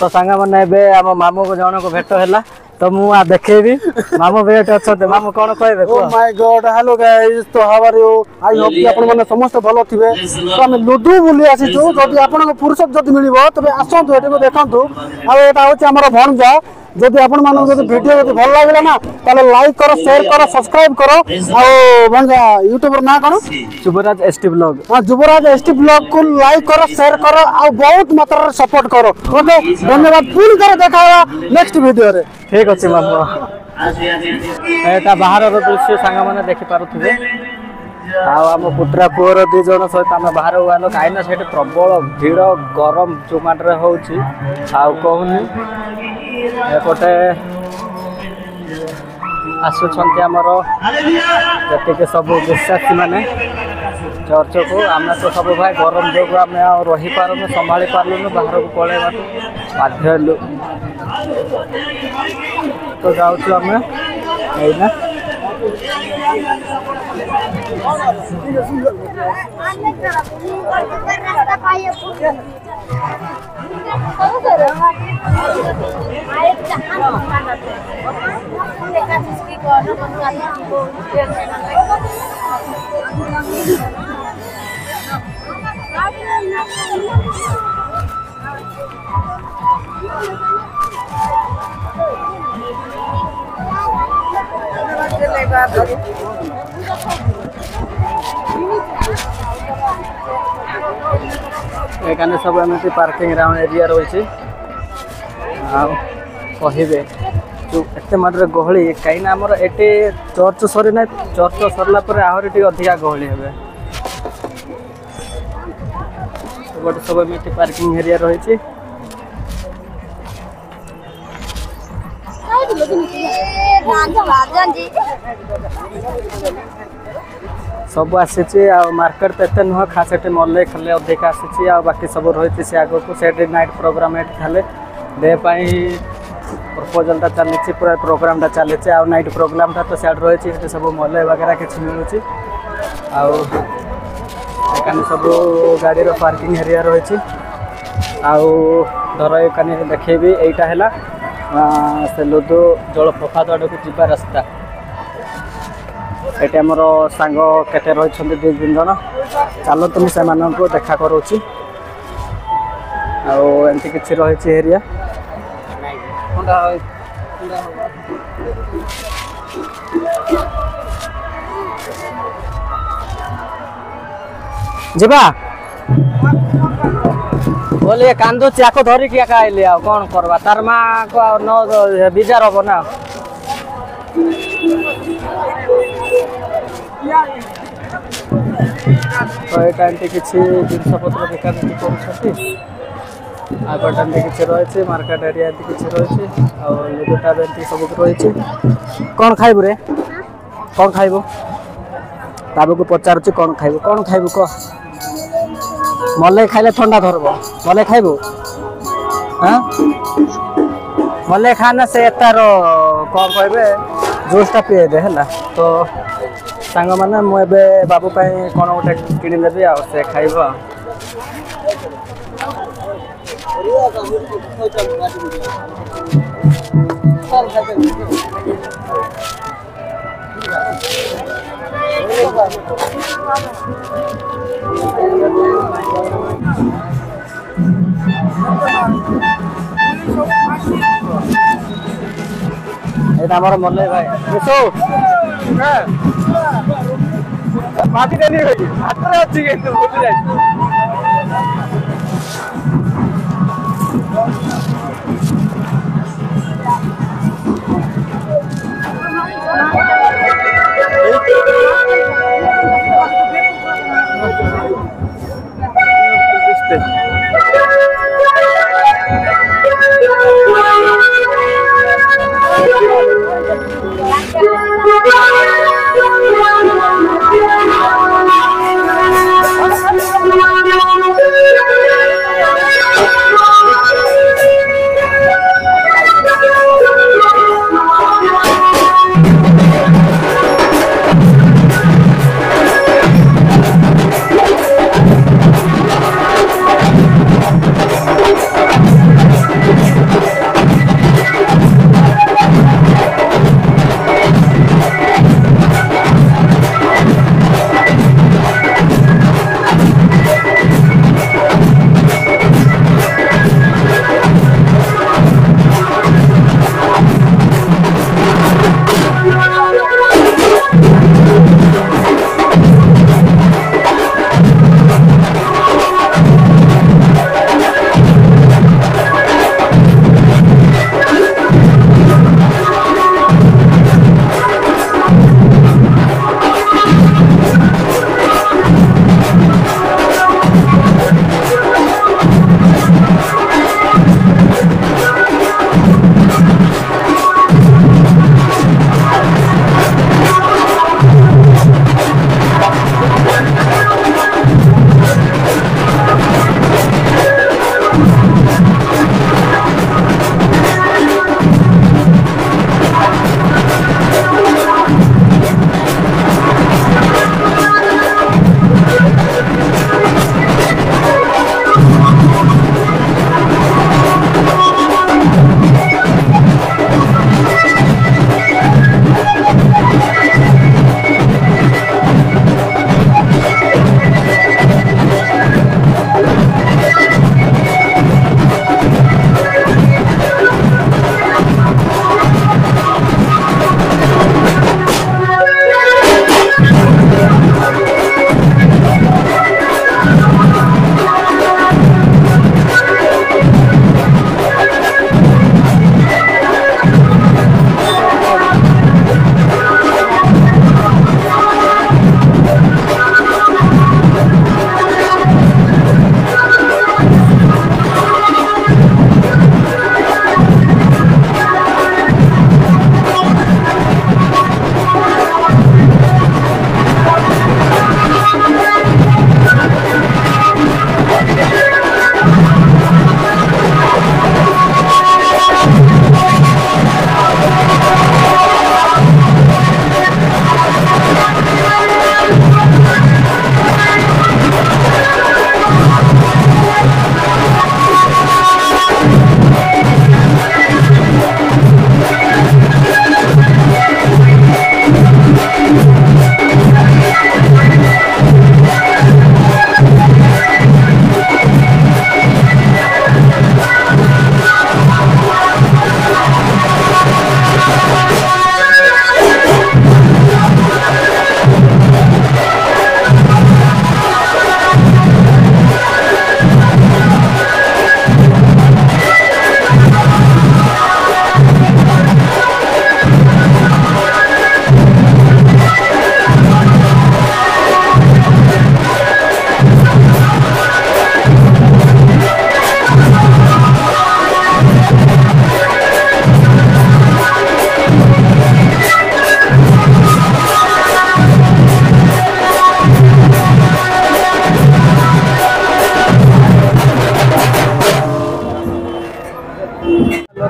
तो सांग मैंने आम मामू को जन को भेट है तो मु देखेबी मामू भेट अच्छा मामू कौन कहबे oh my god hello guys तो how are you I hope कि आपण माने समस्त भलो थिबे तो हम लुडु बुली आसी छु जदि आपण को फुर्सत जदि मिलिबो तबे आसंतु एटे को देखंतु आ एटा होची हमर भणजा जदि आपण मानो जदि वीडियो जदि भल लागला ना ताले लाइक करो शेयर करो सब्सक्राइब करो आ भणजा यूट्यूबर ना करो युवराज एसटी ब्लॉग हां युवराज एसटी ब्लॉग को लाइक करो शेयर करो आ बहुत मात्रा रे सपोर्ट करो ओके धन्यवाद पुनी कर देखावा नेक्स्ट वीडियो रे ठीक अछि मामू एटा बाहर रो दृश्य सांग माने देखि पारुथिबे आम पुत्रा पुअर दु जन सहित आम बाहर आलो कहीं से प्रबल भीड़ गरम जो माटे होची कहूनी एपटे आसुंट आमर जी सब विश्वासी माने चर्च को आम तो सब भाई गरम जो आम रही पार्न संभाली पार्लुन बाहर को पलैवा बाध्य तो जाऊँ आम यही एखाने सब एमती पार्किंग ग्राउंड एरिया रही कहे जो एत मात्रा गहली कहीं आमर एटे चर्च सरी ना चर्च सरला आहरी टी अधिका गहली हे गोटे सब एमती पार्किंग एरिया रही सब आसी मार्केट तो एत नुह खास मल्ले खाले अधिक आसी बाकी सब रही से आग को से नाइट प्रोग्राम खाले डे प्रपोजल चली पूरा प्रोग्राम चली नाइट प्रोग्राम तो सियाड रही सब मल्ले वगैरह किसी मिलूँ आने सब गाड़ी पार्किंग एरिया रही धर ये देखेबी यहीटा है से लुदु जलप्रपात आड़ को जीवा रास्ता ये आमर सांग केते रही दु तीन जन चलते मुझे से देखा करोची आमती किसी रही एरिया जीवा बोलिए कांदो चाको धरिकी आइले आ कौन करवा तार माँ को न विजार हम ना तो यहाँ किसी जिनपतर बिका बिकी करपटे किसी रही मार्केट एरिया किसी रही लुगटा सब रही कौन खाइबू रे कौन खाइबू बाबू को पचारुची कौन खाइबू कह मल्ले खाइले ठंडा धरब मल्ले खाइबू हाँ मल्ले खाना से तार कौन कहे जूसटा पीए दे है तो सांग मैंने मुझे बाबू कौन गोटे किदेवी आ से खाइब ये मल्ले भाई माटी देनी हाथ में अच्छी बुझी जाए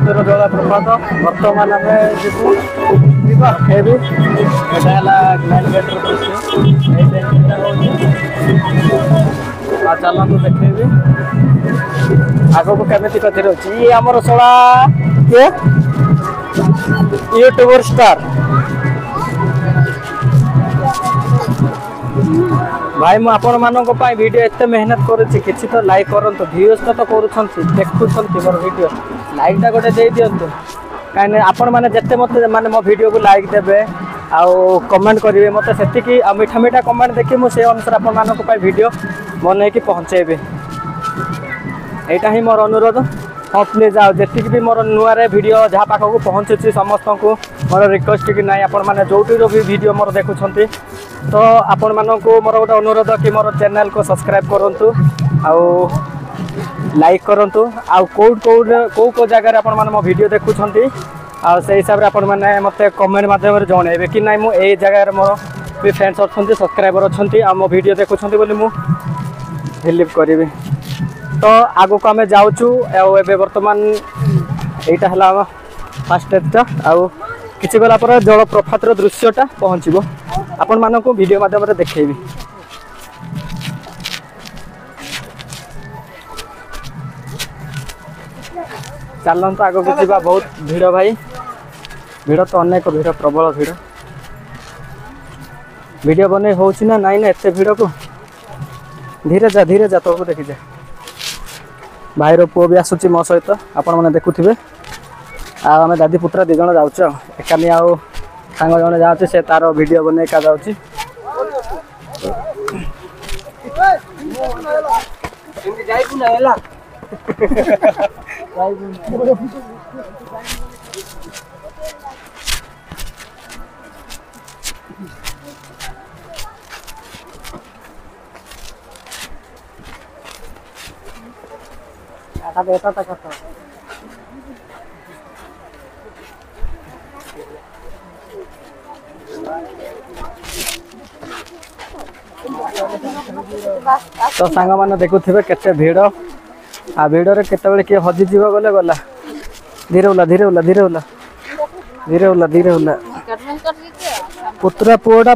ସୁନ୍ଦର ଜଳପ୍ରପାତ। ବର୍ତ୍ତମାନ ଆମେ ଯିବୁ ଦେଖେଇବି। ଏଇଟା ହେଲା ଗ୍ଲାଇନ୍ ଗେଟ୍ର ଦୃଶ୍ୟ। ଏଇ ଟାଇପ୍ର ହେଉଛି। ଆଉ ଚାଲନ୍ତୁ ଦେଖେଇବି ଆଗକୁ କେମିତି କଥା ରହୁଛି। ଇଏ ଆମର ଶଳା କିଏ ୟୁଟ୍ୟୁବର ଷ୍ଟାର ଭାଇ। ମୁଁ ଆପଣମାନଙ୍କ ପାଇଁ ଭିଡ଼ିଓ ଏତେ ମେହନତ କରୁଛି, କିଛି ତ ଲାଇକ୍ କରନ୍ତୁ। ଭିଉଜ୍ ତ କରୁଛନ୍ତି, ଦେଖୁଛନ୍ତି ମୋର ଭିଡ଼ିଓ, ଲାଇକ୍ଟା ଗୋଟେ ଦେଇଦିଅନ୍ତୁ। କାହିଁକିନା ଆପଣମାନେ ଯେତେ ମୋତେ ମାନେ ମୋ ଭିଡ଼ିଓକୁ ଲାଇକ୍ ଦେବେ ଆଉ କମେଣ୍ଟ କରିବେ, ମୋତେ ସେତିକି ଆଉ ମିଠା ମିଠା କମେଣ୍ଟ ଦେଖି ମୁଁ ସେ ଅନୁସାରେ ଆପଣମାନଙ୍କ ପାଇଁ ଭିଡ଼ିଓ ବନେଇକି ପହଞ୍ଚେଇବି। ଏଇଟା ହିଁ ମୋର ଅନୁରୋଧ। ହଁ ପ୍ଲିଜ୍, ଆଉ ଯେତିକି ବି ମୋର ନୂଆରେ ଭିଡ଼ିଓ ଯାହା ପାଖକୁ ପହଞ୍ଚୁଛି ସମସ୍ତଙ୍କୁ ମୋର ରିକ୍ୱେଷ୍ଟ କି ନାହିଁ, ଆପଣମାନେ ଯେଉଁଠିର ବି ଭିଡ଼ିଓ ମୋର ଦେଖୁଛନ୍ତି ତ ଆପଣମାନଙ୍କୁ ମୋର ଗୋଟେ ଅନୁରୋଧ କି ମୋର ଚ୍ୟାନେଲକୁ ସବସ୍କ୍ରାଇବ୍ କରନ୍ତୁ ଆଉ ଲାଇକ୍ କରନ୍ତୁ। ଆଉ କେଉଁ ଜାଗାରେ ଆପଣମାନେ ମୋ ଭିଡ଼ିଓ ଦେଖୁଛନ୍ତି ଆଉ ସେଇ ହିସାବରେ ଆପଣମାନେ ମୋତେ କମେଣ୍ଟ ମାଧ୍ୟମରେ ଜଣାଇବେ କି ନାହିଁ ମୁଁ ଏଇ ଜାଗାରେ ମୋର ବି ଫ୍ରେଣ୍ଡସ୍ ଅଛନ୍ତି, ସବସ୍କ୍ରାଇବର୍ ଅଛନ୍ତି ଆଉ ମୋ ଭିଡ଼ିଓ ଦେଖୁଛନ୍ତି ବୋଲି ମୁଁ ବିଲିଭ୍ କରିବି। ତ ଆଗକୁ ଆମେ ଯାଉଛୁ ଆଉ ଏବେ ବର୍ତ୍ତମାନ ଏଇଟା ହେଲା ଆମ ଫାର୍ଷ୍ଟ ଷ୍ଟେପ୍ଟା। ଆଉ କିଛି ଗଲା ପରେ ଜଳପ୍ରପାତର ଦୃଶ୍ୟଟା ପହଞ୍ଚିବ, ଆପଣମାନଙ୍କୁ ଭିଡ଼ିଓ ମାଧ୍ୟମରେ ଦେଖେଇବି। ଚାଲନ୍ତୁ ଆଗକୁ ଯିବା। ବହୁତ ଭିଡ଼ ଭାଇ, ଭିଡ଼ ତ ଅନେକ ଭିଡ଼, ପ୍ରବଳ ଭିଡ଼। ଭିଡ଼ିଓ ବନେଇ ହେଉଛି ନା ନାଇଁ ନା ଏତେ ଭିଡ଼କୁ। ଧୀରେ ଯା ତଳକୁ ଦେଖିଯା। ଭାଇର ପୁଅ ବି ଆସୁଛି ମୋ ସହିତ, ଆପଣମାନେ ଦେଖୁଥିବେ। ଆଉ ଆମେ ଦାଦି ପୁତ୍ର 2 ଜଣ ଯାଉଛୁ। ଆଉ ଏକାନି ଆଉ ସାଙ୍ଗ ଜଣେ ଯାଉଛି, ସେ ତାର ଭିଡ଼ିଓ ବନେଇ ଏକା ଯାଉଛି। ତ ସାଙ୍ଗମାନେ ଦେଖୁଥିବେ କେତେ ଭିଡ଼। ଆଉ ଭିଡ଼ରେ କେତେବେଳେ କିଏ ହଜିଯିବ ଗଲେ ଗଲା। ଧୀରେ ଉଲା। ପୁତୁରା ପୁଅଟା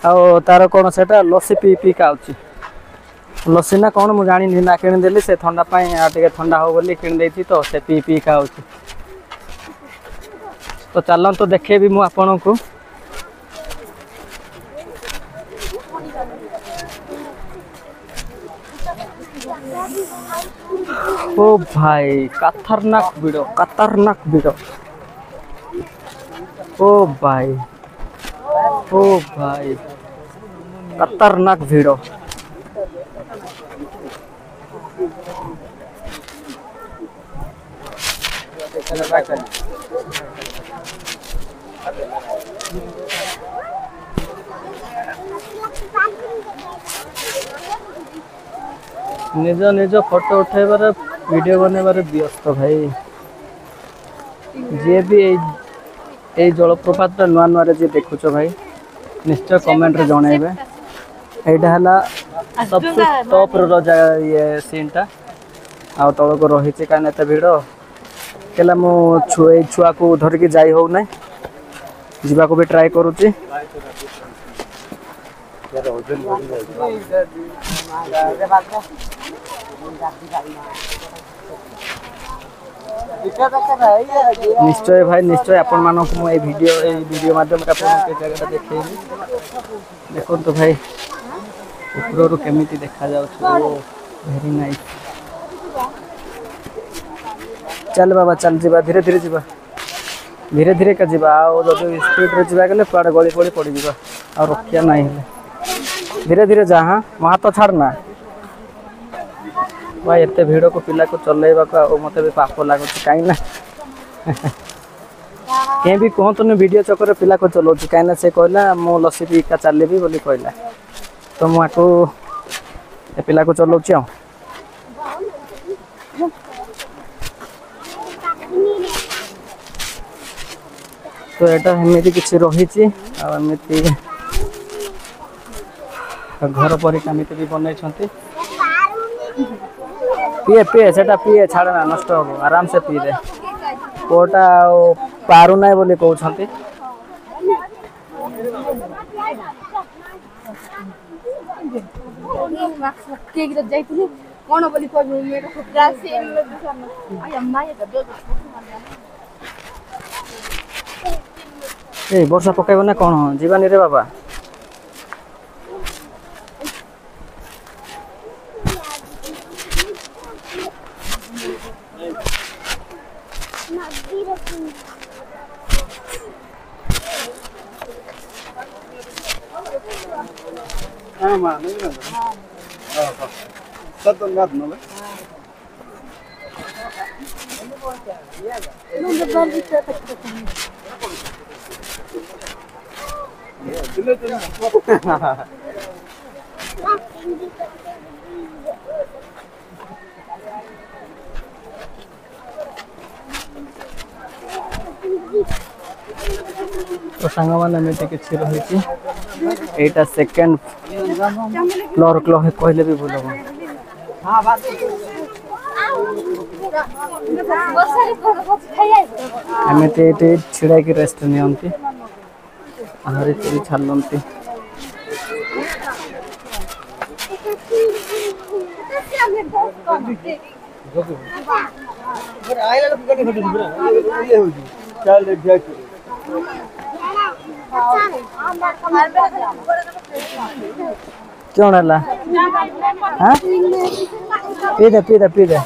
ଆଉ ତାର କ'ଣ ସେଇଟା ଲସି ପିଇ ଖାଉଛି। ଲସି ନା କ'ଣ ମୁଁ ଜାଣିନି, ନା କିଣିଦେଲି ସେ ଥଣ୍ଡା ପାଇଁ, ଆଉ ଟିକେ ଥଣ୍ଡା ହବ ବୋଲି କିଣିଦେଇଛି ତ ସେ ପିଇ ଖାଉଛି। ତ ଚାଲନ୍ତୁ ଦେଖେଇବି ମୁଁ ଆପଣଙ୍କୁ। ओ भाई खतरनाक वीडियो, ओ भाई खतरनाक वीडियो। निज फोटो उठेबार वीडियो बनैबार व्यस्त भाई। जी भी ये जलप्रपात नुआ नुआ जी देखुच भाई निश्चय कमेंट रे जणाइबे। एटा हला सबसे टॉप रो ये सीन टा आ तळ को रही छि काने एते भिड़ केला मु छुआ को धरिक जाई हो नै, जीवा को भी ट्राई करूची। निश्चय भाई निश्चय आपण मानक मु ए वीडियो माध्यम रे आपण के जगह देखैबी। देखो तो भाई ऊपर केमिति देखा जाउछ, वेरी नाइस। चल बाबा चल जीवा, धीरे धीरे जीवा, धीरे धीरे का जीवा। आ जो स्पीड रे जीवा गले पाड़ गली पड़ी पड़ी जीवा आ रखिया नहीं है। धीरे धीरे जा, हाँ मो हाथ छाड़ना भाई। एते भिड़ को पिला को चलेबा को मते भी पाप लागुच कहीं ना के भी कहतु वीडियो चक्कर पिला को चलाऊँ कहीं से कहला मो लसी पी का चलेबी बोली कहला तो मुझे ए पिला को चलाऊँ। तो एटा एमती किसी रही घर पर केमिति भी बनई पीए पीए सेटा पीए छाड़ना नष्ट हम आराम से पी दे। ପୁଅଟା ଆଉ ପାରୁନାହିଁ ବୋଲି କହୁଛନ୍ତି। ଯାଇଥିଲି କଣ ବୋଲି କହିବି ଏଇ ବର୍ଷା ପକେଇବ ନା କଣ ଯିବାନି ରେ ବାବା। तो सांग मैंने एमती किसी रही एटा सेकेंड फ्लोर क्लब कहले भी भूल हम एमती ये छिड़ा की रेस्ट नियंती आहरी चोरी छाड़ती क्यों है हाँ पी दे